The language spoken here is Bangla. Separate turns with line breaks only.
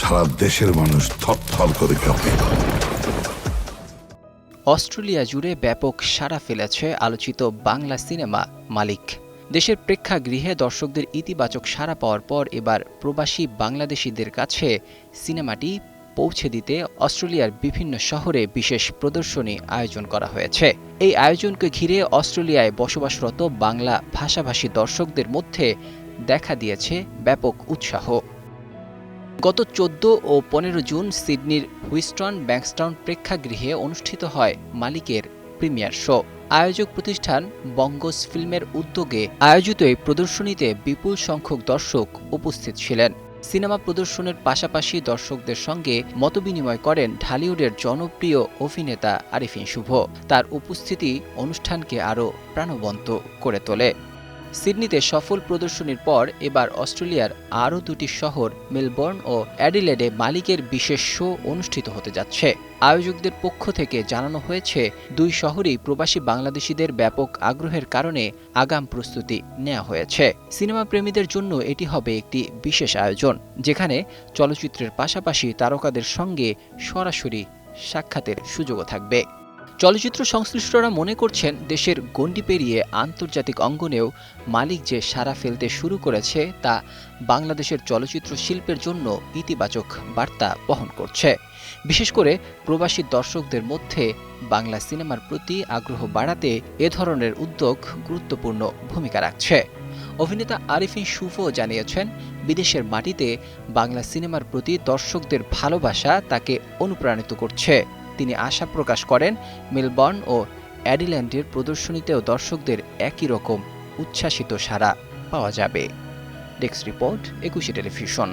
সারা দেশের মানুষ থরথর করে কাঁপে।
অস্ট্রেলিয়া জুড়ে ব্যাপক সাড়া ফেলেছে আলোচিত বাংলা সিনেমা মালিক। দেশের প্রেক্ষাগৃহে দর্শকদের ইতিবাচক সাড়া পাওয়ার পর এবার প্রবাসী বাংলাদেশিদের কাছে সিনেমাটি পৌঁছে দিতে অস্ট্রেলিয়ার বিভিন্ন শহরে বিশেষ প্রদর্শনী আয়োজন করা হয়েছে। এই আয়োজনকে ঘিরে অস্ট্রেলিয়ায় বসবাসরত বাংলা ভাষাভাষী দর্শকদের মধ্যে দেখা দিয়েছে ব্যাপক উৎসাহ। গত ১৪ ও ১৫ জুন সিডনির হুইস্টন ব্যাংকস্টাউন প্রেক্ষাগৃহে অনুষ্ঠিত হয় মালিকের প্রিমিয়ার শো। আয়োজক প্রতিষ্ঠান বঙ্গস ফিল্মের উদ্যোগে আয়োজিত এই প্রদর্শনীতে বিপুল সংখ্যক দর্শক উপস্থিত ছিলেন। সিনেমা প্রদর্শনের পাশাপাশি দর্শকদের সঙ্গে মতবিনিময় করেন ঢালিউডের জনপ্রিয় অভিনেতা আরিফিন শুভ। তার উপস্থিতি অনুষ্ঠানকে আরও প্রাণবন্ত করে তোলে। সিডনিতে সফল প্রদর্শনীর পর এবার অস্ট্রেলিয়ার আরও দুটি শহর মেলবোর্ন ও অ্যাডিলেডে মালিকের বিশেষ শো অনুষ্ঠিত হতে যাচ্ছে। আয়োজকদের পক্ষ থেকে জানানো হয়েছে, দুই শহরেই প্রবাসী বাংলাদেশিদের ব্যাপক আগ্রহের কারণে আগাম প্রস্তুতি নেওয়া হয়েছে। সিনেমা প্রেমীদের জন্য এটি হবে একটি বিশেষ আয়োজন, যেখানে চলচ্চিত্রের পাশাপাশি তারকাদের সঙ্গে সরাসরি সাক্ষাতের সুযোগও থাকবে। চলচ্চিত্র সংশ্লিষ্টরা মনে করছেন, দেশের গণ্ডি পেরিয়ে আন্তর্জাতিক অঙ্গনেও মালিক যে সাড়া ফেলতে শুরু করেছে তা বাংলাদেশের চলচ্চিত্র শিল্পের জন্য ইতিবাচক বার্তা বহন করছে। বিশেষ করে প্রবাসী দর্শকদের মধ্যে বাংলা সিনেমার প্রতি আগ্রহ বাড়াতে এ ধরনের উদ্যোগ গুরুত্বপূর্ণ ভূমিকা রাখছে। অভিনেতা আরিফিন শুভ জানিয়েছেন, বিদেশের মাটিতে বাংলা সিনেমার প্রতি দর্শকদের ভালোবাসা তাকে অনুপ্রাণিত করছে। তিনি আশা প্রকাশ করেন, মেলবোর্ন ও অ্যাডিলেডের প্রদর্শনীতেও দর্শকদের একই রকম উচ্ছ্বাসিত সাড়া পাওয়া যাবে। Desk report, ২১ television.